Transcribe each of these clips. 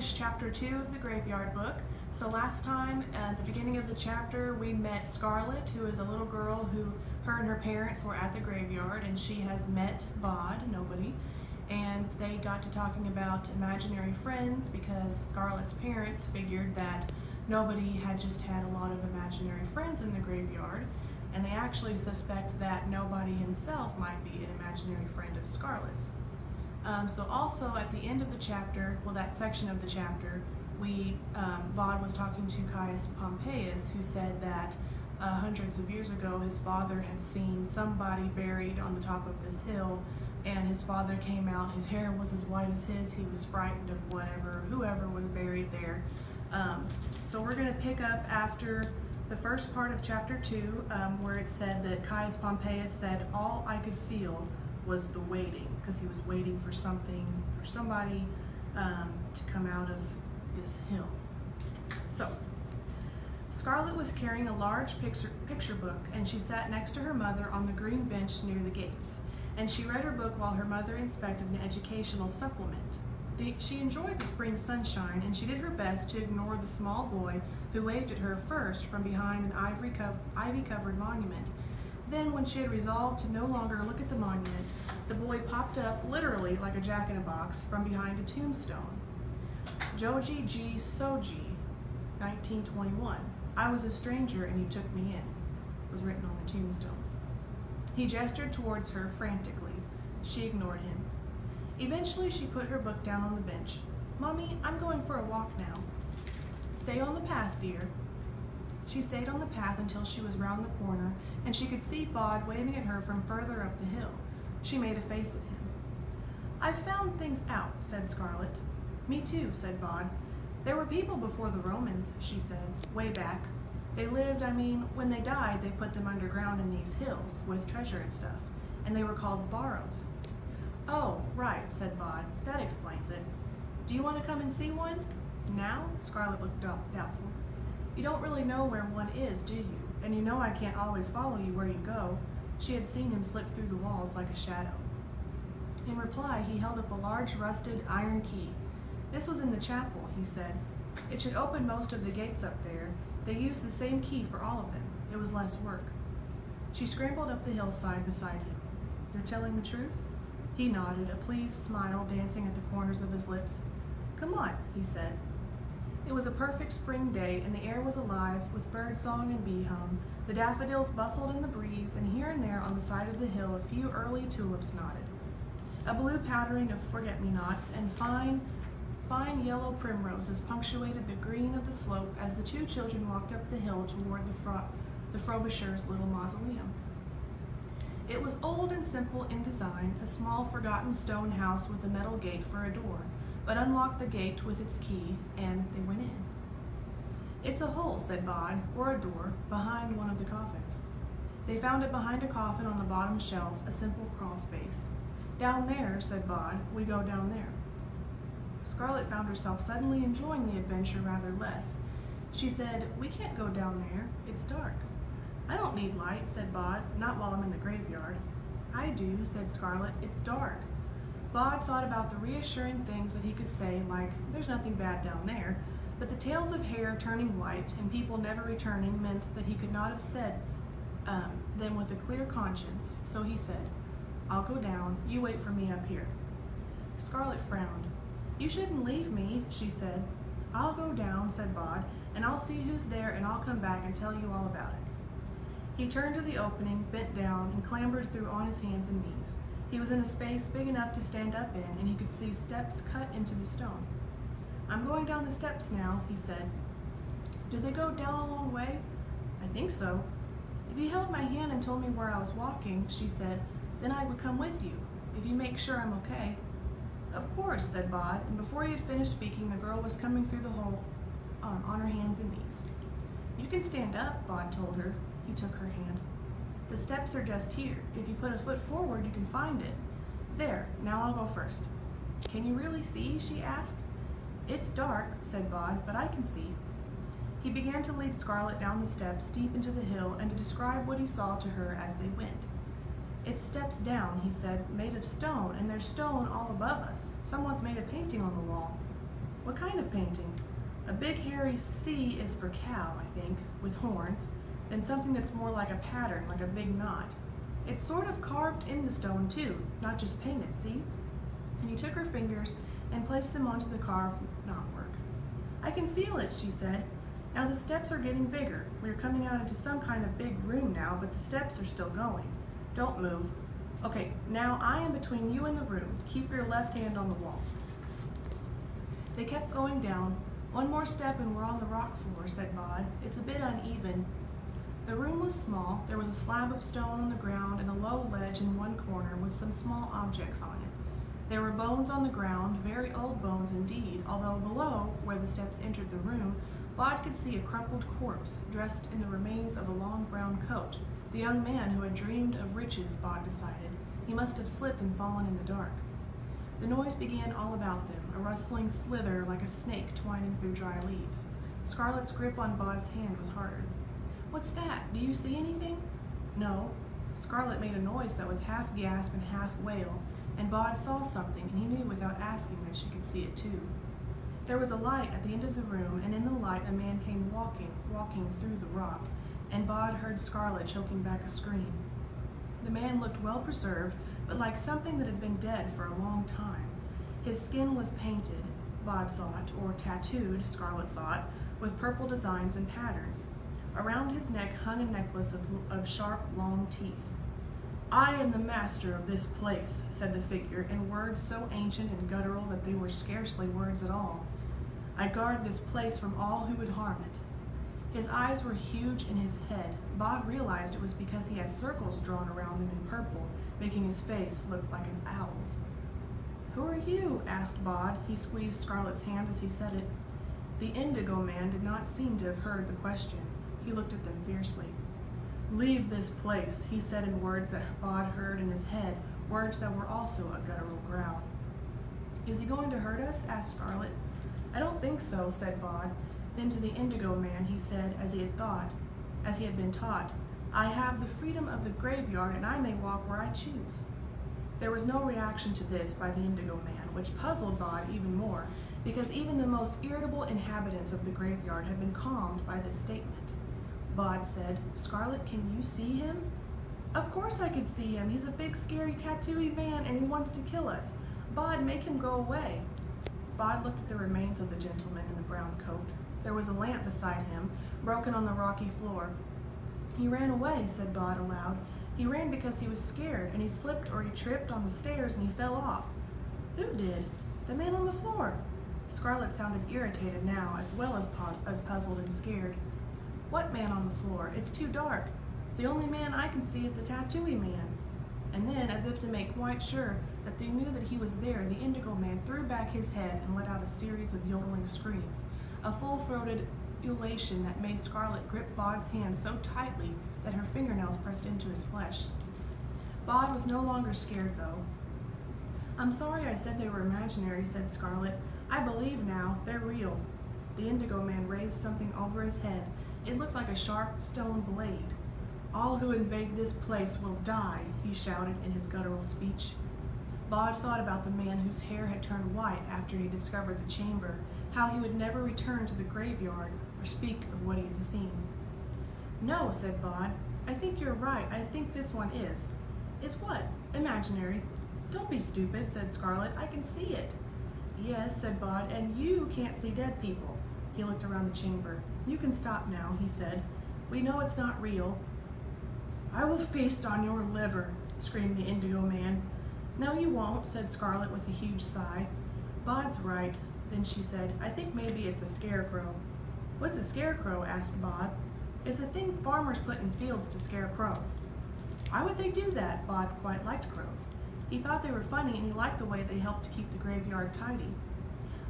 finished chapter 2 of the Graveyard book. So last time, at the beginning of the chapter, we met Scarlett, who is a little girl who her and her parents were at the graveyard, and she has met Bod, nobody, and they got to talking about imaginary friends because Scarlett's parents figured that nobody had just had a lot of imaginary friends in the graveyard, and they actually suspect that nobody himself might be an imaginary friend of Scarlett's. So also at the end of the chapter, well, that section of the chapter, Bod was talking to Caius Pompeius, who said that hundreds of years ago his father had seen somebody buried on the top of this hill, and his father came out, his hair was as white as his, he was frightened of whoever was buried there. So we're going to pick up after the first part of chapter 2, where it said that Caius Pompeius said, "All I could feel was the waiting," because he was waiting for something or somebody to come out of this hill. So, Scarlett was carrying a large picture book, and she sat next to her mother on the green bench near the gates, and she read her book while her mother inspected an educational supplement. She enjoyed the spring sunshine, and she did her best to ignore the small boy who waved at her first from behind an ivy-covered monument. Then, when she had resolved to no longer look at the monument, the boy popped up, literally like a jack-in-a-box, from behind a tombstone. Joji G. Soji, 1921. "I was a stranger and you took me in," was written on the tombstone. He gestured towards her frantically. She ignored him. Eventually, she put her book down on the bench. "Mommy, I'm going for a walk now." "Stay on the path, dear." She stayed on the path until she was round the corner, and she could see Bod waving at her from further up the hill. She made a face at him. "I've found things out," said Scarlett. "Me too," said Bod. "There were people before the Romans," she said, "way back. They lived, when they died, they put them underground in these hills with treasure and stuff, and they were called barrows." "Oh, right," said Bod. "That explains it. Do you want to come and see one?" "Now?" Scarlett looked doubtful. "You don't really know where one is, do you? And you know I can't always follow you where you go." She had seen him slip through the walls like a shadow. In reply, he held up a large rusted iron key. "This was in the chapel," he said. "It should open most of the gates up there. They used the same key for all of them. It was less work." She scrambled up the hillside beside him. "You're telling the truth?" He nodded, a pleased smile dancing at the corners of his lips. "Come on," he said. It was a perfect spring day, and the air was alive with bird song and bee hum. The daffodils bustled in the breeze, and here and there on the side of the hill a few early tulips nodded. A blue powdering of forget-me-nots and fine yellow primroses punctuated the green of the slope as the two children walked up the hill toward the Frobishers' little mausoleum. It was old and simple in design, a small forgotten stone house with a metal gate for a door, but unlocked the gate with its key, and they went in. "It's a hole," said Bod, "or a door, behind one of the coffins." They found it behind a coffin on the bottom shelf, a simple crawl space. "Down there," said Bod. "We go down there." Scarlett found herself suddenly enjoying the adventure rather less. She said, "We can't go down there. It's dark." "I don't need light," said Bod, "not while I'm in the graveyard." "I do," said Scarlett. "It's dark." Bod thought about the reassuring things that he could say, like, "There's nothing bad down there," but the tales of hair turning white and people never returning meant that he could not have said them with a clear conscience, so he said, "I'll go down, you wait for me up here." Scarlett frowned. "You shouldn't leave me," she said. "I'll go down," said Bod, "and I'll see who's there, and I'll come back and tell you all about it." He turned to the opening, bent down, and clambered through on his hands and knees. He was in a space big enough to stand up in, and he could see steps cut into the stone. "I'm going down the steps now," he said. "Do they go down a long way?" "I think so." "If you held my hand and told me where I was walking," she said, "then I would come with you, if you make sure I'm okay." "Of course," said Bod, and before he had finished speaking, the girl was coming through the hole on her hands and knees. "You can stand up," Bod told her. He took her hand. "The steps are just here. If you put a foot forward, you can find it. There, now I'll go first." "Can you really see?" she asked. "It's dark," said Bod, "but I can see." He began to lead Scarlett down the steps deep into the hill and to describe what he saw to her as they went. "It's steps down," he said, "made of stone, and there's stone all above us. Someone's made a painting on the wall." What kind of painting? A big hairy C is for cow, I think, with horns, then something that's more like a pattern, like a big knot. It's sort of carved in the stone too, not just painted, see? And he took her fingers and placed them onto the carved knotwork. I can feel it, she said. Now the steps are getting bigger. We're coming out into some kind of big room now, but the steps are still going. Don't move. Okay, now I am between you and the room. Keep your left hand on the wall. They kept going down. One more step and we're on the rock floor, said Bod. It's a bit uneven. The room was small. There was a slab of stone on the ground and a low ledge in one corner with some small objects on it. There were bones on the ground, very old bones indeed, although below, where the steps entered the room, Bod could see a crumpled corpse dressed in the remains of a long brown coat. The young man who had dreamed of riches, Bod decided. He must have slipped and fallen in the dark. The noise began all about them, a rustling slither like a snake twining through dry leaves. Scarlett's grip on Bod's hand was harder. What's that? Do you see anything? No. Scarlett made a noise that was half gasp and half wail, and Bod saw something, and he knew without asking that she could see it too. There was a light at the end of the room, and in the light a man came walking through the rock, and Bod heard Scarlett choking back a scream. The man looked well preserved, but like something that had been dead for a long time. His skin was painted, Bod thought, or tattooed, Scarlett thought, with purple designs and patterns. Around his neck hung a necklace of sharp, long teeth. I am the master of this place, said the figure, in words so ancient and guttural that they were scarcely words at all. I guard this place from all who would harm it. His eyes were huge in his head. Bod realized it was because he had circles drawn around them in purple, making his face look like an owl's. Who are you? Asked Bod. He squeezed Scarlett's hand as he said it. The Indigo Man did not seem to have heard the question. He looked at them fiercely. Leave this place, he said in words that Bod heard in his head, words that were also a guttural growl. Is he going to hurt us? Asked Scarlett. I don't think so, said Bod. Then to the Indigo Man he said, as he had been taught, I have the freedom of the graveyard and I may walk where I choose. There was no reaction to this by the Indigo Man, which puzzled Bod even more, because even the most irritable inhabitants of the graveyard had been calmed by this statement. Bod said, Scarlett, can you see him? Of course I could see him. He's a big, scary, tattooey man, and he wants to kill us. Bod, make him go away. Bod looked at the remains of the gentleman in the brown coat. There was a lamp beside him, broken on the rocky floor. He ran away, said Bod aloud. He ran because he was scared, and he slipped or he tripped on the stairs and he fell off. Who did? The man on the floor. Scarlett sounded irritated now, as well as puzzled and scared. What man on the floor? It's too dark. The only man I can see is the tattooey man. And then, as if to make quite sure that they knew that he was there, the Indigo Man threw back his head and let out a series of yodeling screams, a full-throated ululation that made Scarlett grip Bod's hand so tightly that her fingernails pressed into his flesh. Bod was no longer scared, though. I'm sorry I said they were imaginary, said Scarlett. I believe now, they're real. The Indigo Man raised something over his head. It looked like a sharp stone blade. All who invade this place will die, he shouted in his guttural speech. Bod thought about the man whose hair had turned white after he discovered the chamber, how he would never return to the graveyard or speak of what he had seen. No, said Bod. I think you're right. I think this one is. Is what? Imaginary. Don't be stupid, said Scarlett. I can see it. Yes, said Bod, and you can't see dead people. He looked around the chamber. You can stop now, he said. We know it's not real. I will feast on your liver, screamed the Indigo Man. No, you won't, said Scarlett with a huge sigh. Bod's right. Then she said, I think maybe it's a scarecrow. What's a scarecrow? Asked Bod. It's a thing farmers put in fields to scare crows. Why would they do that? Bod quite liked crows. He thought they were funny and he liked the way they helped to keep the graveyard tidy.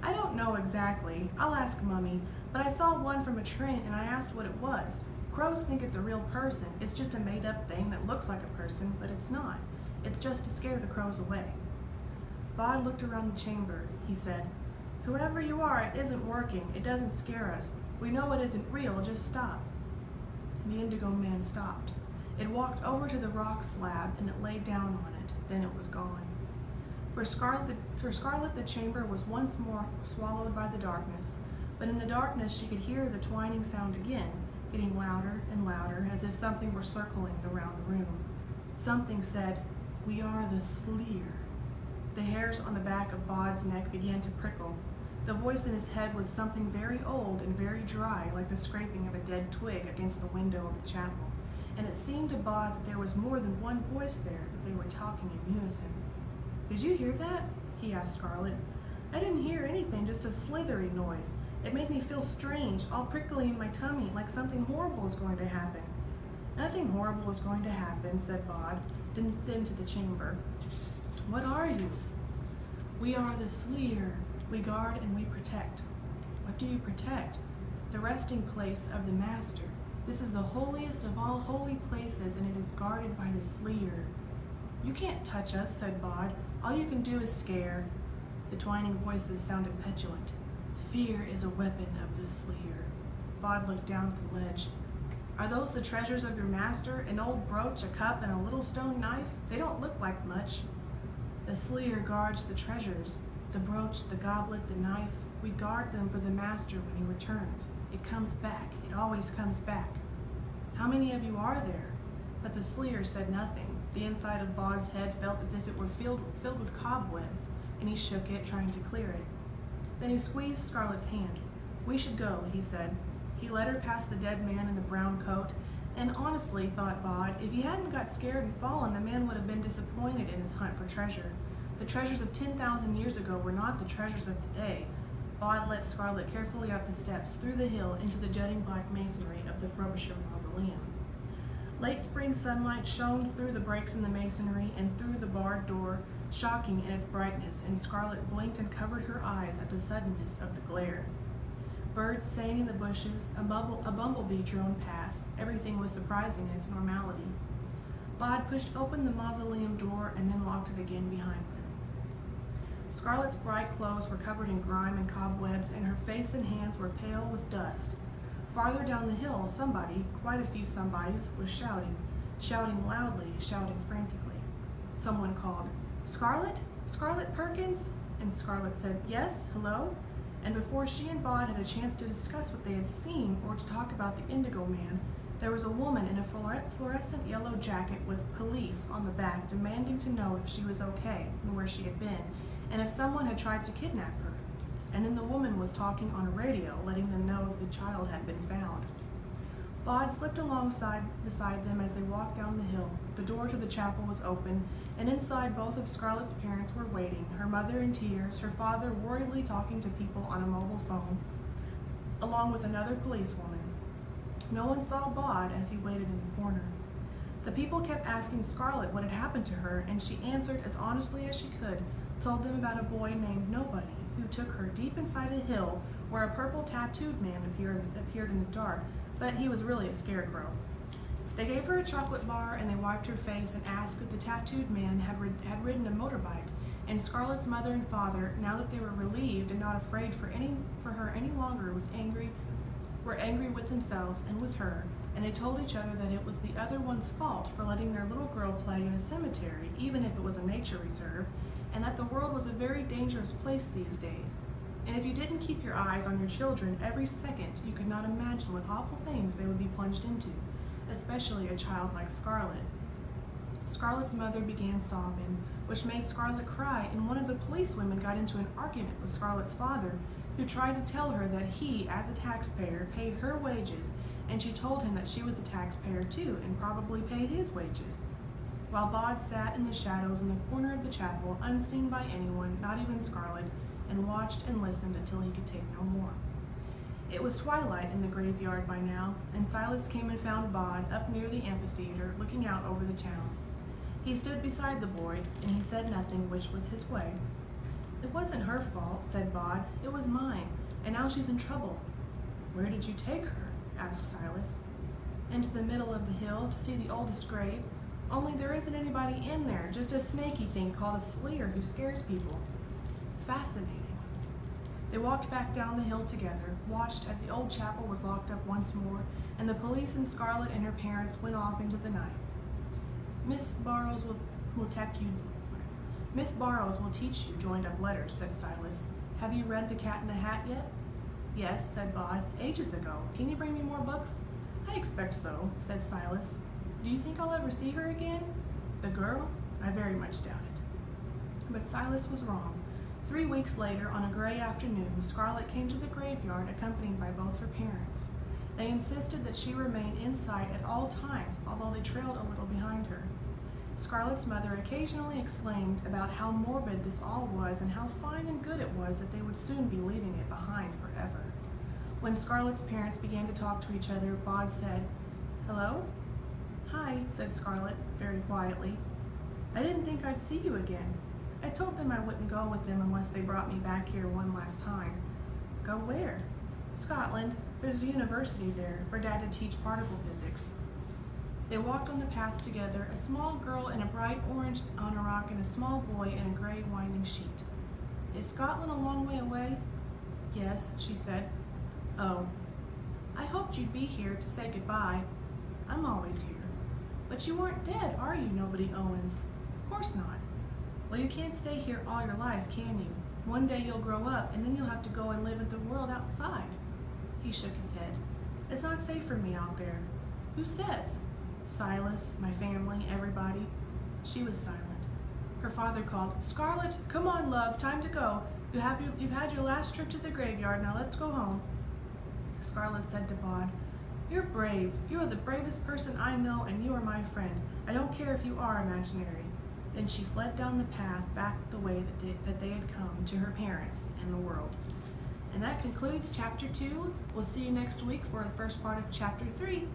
I don't know exactly. I'll ask Mummy, but I saw one from a train and I asked what it was. Crows think it's a real person. It's just a made-up thing that looks like a person, but it's not. It's just to scare the crows away. Bod looked around the chamber. He said, Whoever you are, it isn't working. It doesn't scare us. We know it isn't real. Just stop. The Indigo Man stopped. It walked over to the rock slab and it lay down on it. Then it was gone. For Scarlett, the chamber was once more swallowed by the darkness, but in the darkness she could hear the twining sound again, getting louder and louder, as if something were circling the round room. Something said, "We are the Sleer." The hairs on the back of Bod's neck began to prickle. The voice in his head was something very old and very dry, like the scraping of a dead twig against the window of the chapel, and it seemed to Bod that there was more than one voice there, that they were talking in unison. "Did you hear that?" he asked Scarlett. "I didn't hear anything, just a slithery noise. It made me feel strange, all prickly in my tummy, like something horrible is going to happen." "Nothing horrible is going to happen," said Bod, then to the chamber. "What are you?" "We are the Sleer. We guard and we protect." "What do you protect?" "The resting place of the Master. This is the holiest of all holy places, and it is guarded by the Sleer." "You can't touch us," said Bod. "All you can do is scare." The twining voices sounded petulant. "Fear is a weapon of the Sleer." Bod looked down at the ledge. "Are those the treasures of your master? An old brooch, a cup, and a little stone knife? They don't look like much." "The Sleer guards the treasures. The brooch, the goblet, the knife. We guard them for the master when he returns. It comes back. It always comes back." "How many of you are there?" But the Sleer said nothing. The inside of Bod's head felt as if it were filled with cobwebs, and he shook it, trying to clear it. Then he squeezed Scarlett's hand. "We should go," he said. He led her past the dead man in the brown coat, and honestly, thought Bod, if he hadn't got scared and fallen, the man would have been disappointed in his hunt for treasure. The treasures of 10,000 years ago were not the treasures of today. Bod led Scarlett carefully up the steps, through the hill, into the jutting black masonry of the Frobisher Mausoleum. Late spring sunlight shone through the breaks in the masonry and through the barred door, shocking in its brightness, and Scarlett blinked and covered her eyes at the suddenness of the glare. Birds sang in the bushes, a bumblebee droned past. Everything was surprising in its normality. Bod pushed open the mausoleum door and then locked it again behind them. Scarlett's bright clothes were covered in grime and cobwebs, and her face and hands were pale with dust. Farther down the hill, somebody, quite a few somebodies, was shouting loudly, shouting frantically. Someone called, "Scarlett? Scarlett Perkins?" And Scarlett said, "Yes, hello?" And before she and Bod had a chance to discuss what they had seen or to talk about the Indigo Man, there was a woman in a fluorescent yellow jacket with "Police" on the back, demanding to know if she was okay and where she had been, and if someone had tried to kidnap her. And then the woman was talking on a radio, letting them know if the child had been found. Bod slipped beside them as they walked down the hill. The door to the chapel was open, and inside both of Scarlett's parents were waiting, her mother in tears, her father worriedly talking to people on a mobile phone, along with another policewoman. No one saw Bod as he waited in the corner. The people kept asking Scarlett what had happened to her, and she answered as honestly as she could, told them about a boy named Nobody, who took her deep inside a hill where a purple tattooed man appeared in the dark, but he was really a scarecrow. They gave her a chocolate bar, and they wiped her face and asked if the tattooed man had ridden a motorbike. And Scarlett's mother and father, now that they were relieved and not afraid for her any longer, were angry with themselves and with her, and they told each other that it was the other one's fault for letting their little girl play in a cemetery, even if it was a nature reserve, and that the world was a very dangerous place these days. And if you didn't keep your eyes on your children every second, you could not imagine what awful things they would be plunged into, especially a child like Scarlett. Scarlett's mother began sobbing, which made Scarlett cry, and one of the policewomen got into an argument with Scarlett's father, who tried to tell her that he, as a taxpayer, paid her wages, and she told him that she was a taxpayer too, and probably paid his wages. While Bod sat in the shadows in the corner of the chapel, unseen by anyone, not even Scarlett, and watched and listened until he could take no more. It was twilight in the graveyard by now, and Silas came and found Bod up near the amphitheater, looking out over the town. He stood beside the boy, and he said nothing, which was his way. "It wasn't her fault," said Bod. "It was mine, and now she's in trouble." "Where did you take her?" asked Silas. "Into the middle of the hill to see the oldest grave. Only there isn't anybody in there, just a snaky thing called a Sleer who scares people." "Fascinating." They walked back down the hill together, watched as the old chapel was locked up once more, and the police and Scarlett and her parents went off into the night. Miss Burrows will take you Miss Barrows will teach you joined up letters, said Silas. Have you read The Cat in the Hat yet? Yes, said Bod, ages ago. Can you bring me more books? I expect so, said Silas. Do you think I'll ever see her again? The girl? I very much doubt it. But Silas was wrong. 3 weeks later, on a gray afternoon, Scarlett came to the graveyard accompanied by both her parents. They insisted that she remain in sight at all times, although they trailed a little behind her. Scarlett's mother occasionally exclaimed about how morbid this all was and how fine and good it was that they would soon be leaving it behind forever. When Scarlett's parents began to talk to each other, Bod said, "Hello?" "Hi," said Scarlett, very quietly. "I didn't think I'd see you again. I told them I wouldn't go with them unless they brought me back here one last time." "Go where?" "Scotland. There's a university there for Dad to teach particle physics." They walked on the path together, a small girl in a bright orange anorak and a small boy in a gray winding sheet. "Is Scotland a long way away?" "Yes," she said. "Oh. I hoped you'd be here to say goodbye." "I'm always here." "But you aren't dead, are you, Nobody Owens?" "Of course not." "Well, you can't stay here all your life, can you? One day you'll grow up, and then you'll have to go and live in the world outside." He shook his head. "It's not safe for me out there." "Who says?" "Silas, my family, everybody." She was silent. Her father called, "Scarlett, come on, love, time to go. You've had your last trip to the graveyard, now let's go home." Scarlett said to Bod, "You're brave. You are the bravest person I know, and you are my friend. I don't care if you are imaginary." Then she fled down the path back the way that they had come, to her parents and the world. And that concludes Chapter 2. We'll see you next week for the first part of Chapter 3.